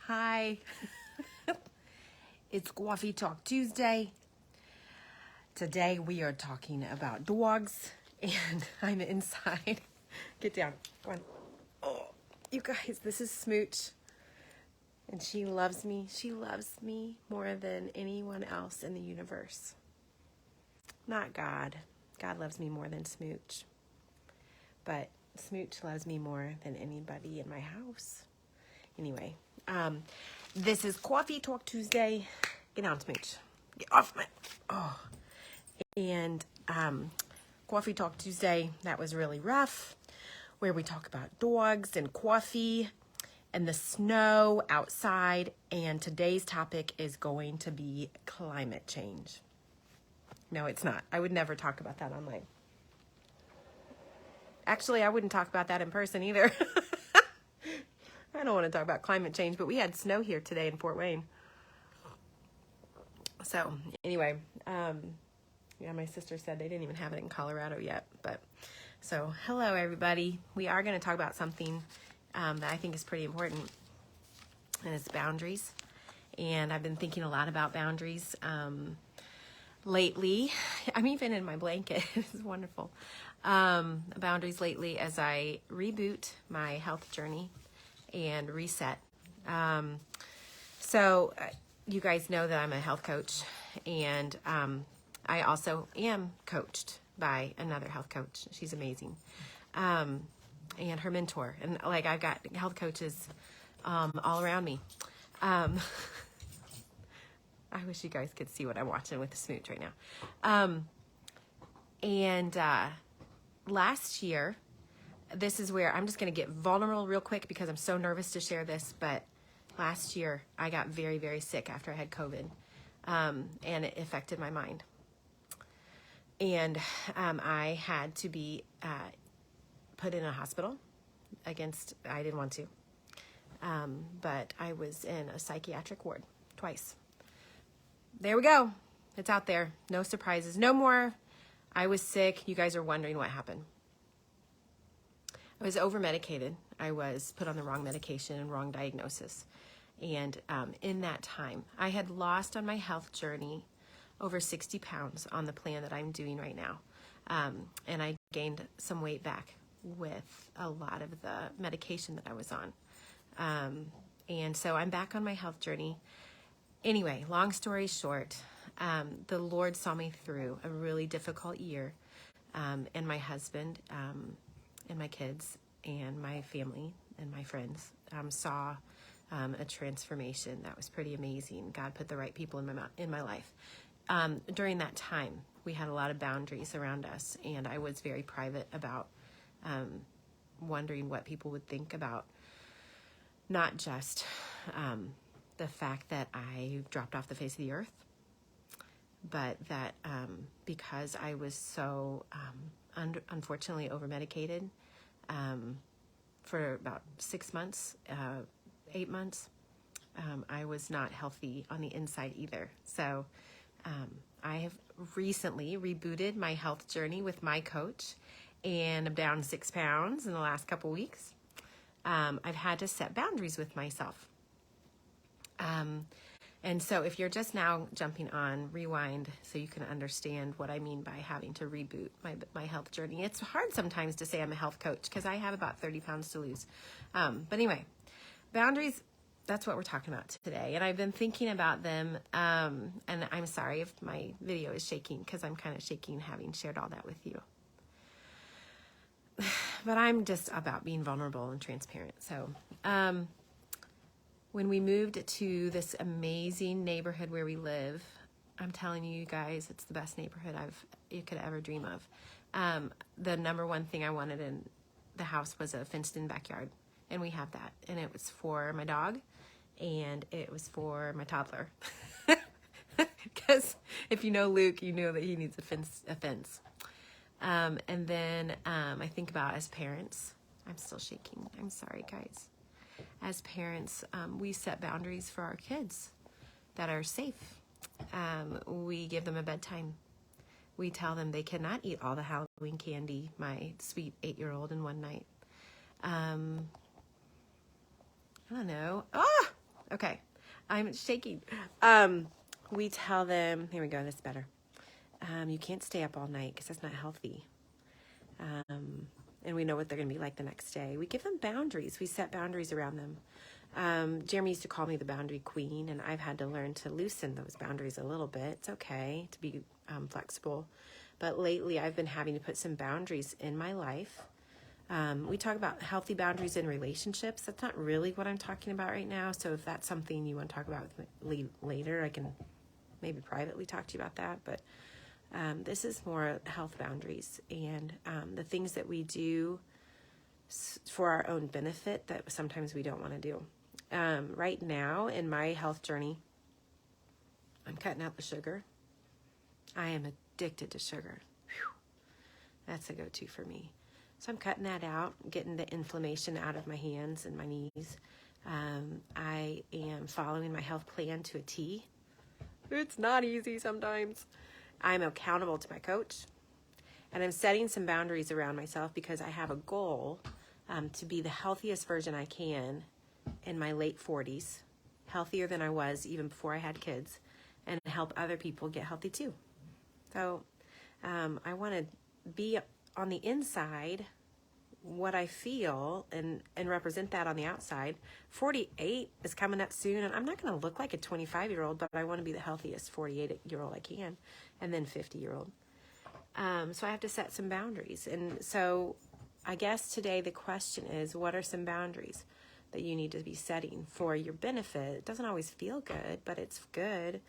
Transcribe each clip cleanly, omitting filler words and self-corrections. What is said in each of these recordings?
Hi. It's Coffee Talk Tuesday. Today we are talking about dogs, and I'm inside. Get down. Go on. Oh, you guys, this is Smooch. And she loves me. She loves me more than anyone else in the universe. Not God. God loves me more than Smooch. But Smooch loves me more than anybody in my house. Anyway, this is Coffee Talk Tuesday. Get down, Smooch. Get off my... Oh. And Coffee Talk Tuesday, that was really rough, where we talk about dogs and coffee and the snow outside. And today's topic is going to be climate change. No, it's not. I would never talk about that online. Actually, I wouldn't talk about that in person either. I don't want to talk about climate change, but we had snow here today in Fort Wayne. So anyway, yeah, my sister said they didn't even have it in Colorado yet. But so hello, everybody. We are going to talk about something that I think is pretty important, and it's boundaries. And I've been thinking a lot about boundaries lately. I'm even in my blanket. It's wonderful. Boundaries lately as I reboot my health journey and reset. So you guys know that I'm a health coach, and I also am coached by another health coach. She's amazing. And her mentor. And like, I've got health coaches all around me. I wish you guys could see what I'm watching with the Smooch right now. And last year, this is where I'm just going to get vulnerable real quick because I'm so nervous to share this. But last year, I got very, very sick after I had COVID. And it affected my mind. And I had to be put in a hospital I didn't want to. But I was in a psychiatric ward twice. There we go. It's out there. No surprises. No more. I was sick. You guys are wondering what happened. I was over-medicated. I was put on the wrong medication and wrong diagnosis. And in that time, I had lost on my health journey over 60 pounds on the plan that I'm doing right now. And I gained some weight back with a lot of the medication that I was on. And so I'm back on my health journey. Anyway, long story short, the Lord saw me through a really difficult year. And my husband and my kids and my family and my friends saw a transformation that was pretty amazing. God put the right people in my life. During that time, we had a lot of boundaries around us, and I was very private about wondering what people would think about not just the fact that I dropped off the face of the earth, but that because I was so unfortunately over-medicated for about 6 months, 8 months, I was not healthy on the inside either. So I have recently rebooted my health journey with my coach, and I'm down 6 pounds in the last couple weeks. I've had to set boundaries with myself. And so if you're just now jumping on, rewind so you can understand what I mean by having to reboot my health journey. It's hard sometimes to say I'm a health coach because I have about 30 pounds to lose. But anyway, boundaries, that's what we're talking about today. And I've been thinking about them, and I'm sorry if my video is shaking because I'm kind of shaking having shared all that with you. But I'm just about being vulnerable and transparent. So when we moved to this amazing neighborhood where we live, I'm telling you guys, it's the best neighborhood you could ever dream of. The number one thing I wanted in the house was a fenced-in backyard, and we have that. And it was for my dog, and it was for my toddler. Because if you know Luke, you know that he needs a fence. And then I think about as parents, I'm still shaking. I'm sorry, guys. As parents, we set boundaries for our kids that are safe. We give them a bedtime. We tell them they cannot eat all the Halloween candy, my sweet 8-year-old, in one night. I don't know. Okay. I'm shaking. We tell them, here we go, that's better. You can't stay up all night because that's not healthy. And we know what they're going to be like the next day. We give them boundaries. We set boundaries around them. Jeremy used to call me the boundary queen, and I've had to learn to loosen those boundaries a little bit. It's okay to be flexible. But lately, I've been having to put some boundaries in my life. We talk about healthy boundaries in relationships. That's not really what I'm talking about right now. So if that's something you want to talk about with me later, I can maybe privately talk to you about that. But this is more health boundaries and the things that we do for our own benefit that sometimes we don't want to do. Right now in my health journey, I'm cutting out the sugar. I am addicted to sugar. Whew. That's a go-to for me. So I'm cutting that out, getting the inflammation out of my hands and my knees. I am following my health plan to a T. It's not easy sometimes. I'm accountable to my coach, and I'm setting some boundaries around myself because I have a goal to be the healthiest version I can in my late 40s, healthier than I was even before I had kids, and help other people get healthy too. So I want to be on the inside what I feel and represent that on the outside. 48 is coming up soon, and I'm not going to look like a 25-year-old, but I want to be the healthiest 48-year-old I can, and then 50-year-old. So I have to set some boundaries. And so I guess today the question is, what are some boundaries that you need to be setting for your benefit? It doesn't always feel good, but it's good.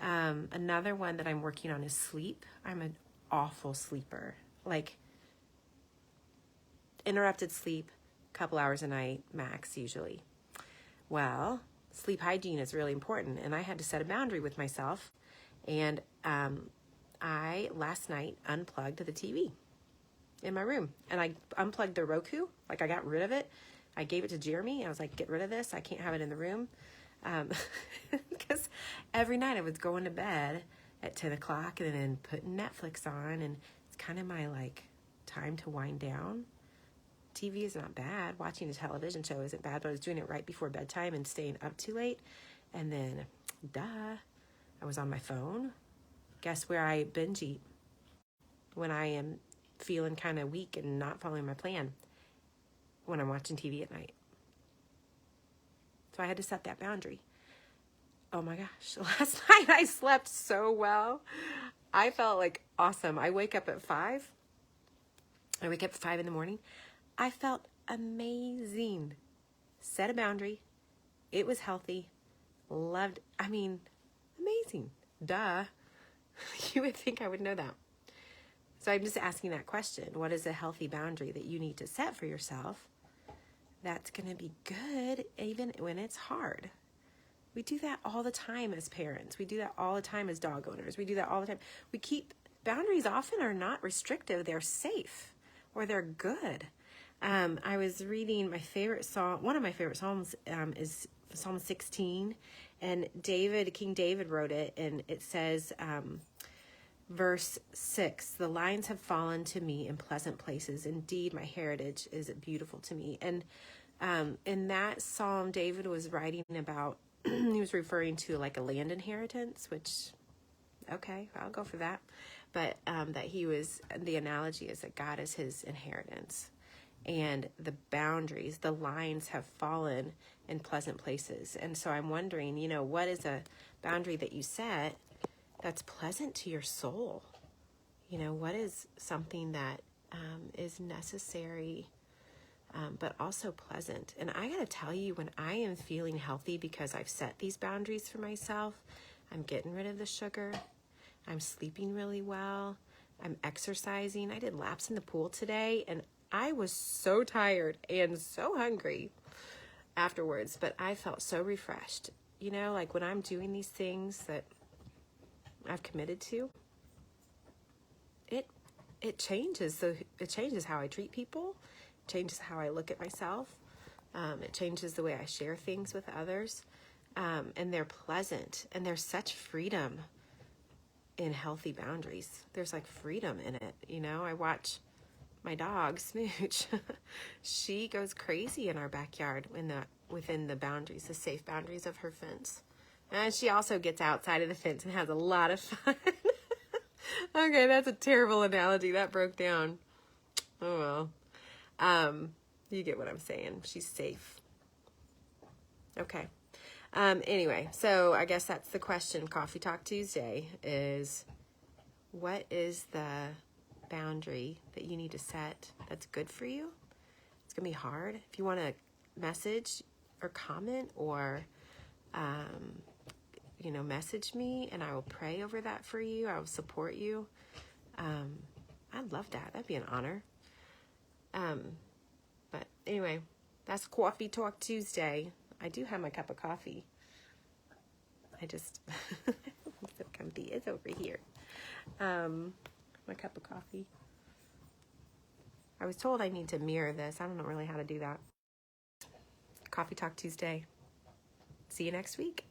Another one that I'm working on is sleep. I'm an awful sleeper. Like, interrupted sleep, a couple hours a night max usually. Well, sleep hygiene is really important, and I had to set a boundary with myself. And I last night unplugged the TV in my room, and I unplugged the Roku. Like, I got rid of it. I gave it to Jeremy. I was like, get rid of this. I can't have it in the room. Because every night I was going to bed at 10 o'clock and then putting Netflix on, and it's kind of my like time to wind down. TV is not bad. Watching a television show isn't bad, but I was doing it right before bedtime and staying up too late. And then, I was on my phone. Guess where I binge eat when I am feeling kind of weak and not following my plan? When I'm watching TV at night. So I had to set that boundary. Oh my gosh, last night I slept so well. I felt like awesome. I wake up at 5. I wake up at 5 in the morning. I felt amazing. Set a boundary. It was healthy. Loved, amazing. Duh. You would think I would know that. So I'm just asking that question. What is a healthy boundary that you need to set for yourself that's going to be good even when it's hard? We do that all the time as parents. We do that all the time as dog owners. We do that all the time. We keep boundaries often are not restrictive. They're safe or they're good. I was reading my favorite psalm. One of my favorite psalms is Psalm 16, and King David wrote it, and it says, verse 6, "The lines have fallen to me in pleasant places. Indeed, my heritage is beautiful to me." And in that psalm, David was writing about, he was referring to like a land inheritance, which, okay, I'll go for that. But the analogy is that God is his inheritance. And the boundaries, the lines have fallen in pleasant places. And so I'm wondering, what is a boundary that you set that's pleasant to your soul? What is something that is necessary, but also pleasant? And I got to tell you, when I am feeling healthy because I've set these boundaries for myself, I'm getting rid of the sugar. I'm sleeping really well. I'm exercising. I did laps in the pool today, and I was so tired and so hungry afterwards, but I felt so refreshed. Like when I'm doing these things that I've committed to, it changes. It changes how I treat people, it changes how I look at myself. It changes the way I share things with others. And they're pleasant, and there's such freedom in healthy boundaries. There's like freedom in it. I watch my dog, Smooch, she goes crazy in our backyard within the boundaries, the safe boundaries of her fence. And she also gets outside of the fence and has a lot of fun. Okay, that's a terrible analogy. That broke down. Oh well. You get what I'm saying. She's safe. Okay. Anyway, so I guess that's the question. Coffee Talk Tuesday is, what is the boundary that you need to set that's good for you? It's gonna be hard. If you want to message or comment or message me, and I will pray over that for you. I will support you. I'd love that. That'd be an honor. But anyway, that's Coffee Talk Tuesday. I do have my cup of coffee. I just I'm so comfy. It's over here. My cup of coffee. I was told I need to mirror this. I don't know really how to do that. Coffee Talk Tuesday. See you next week.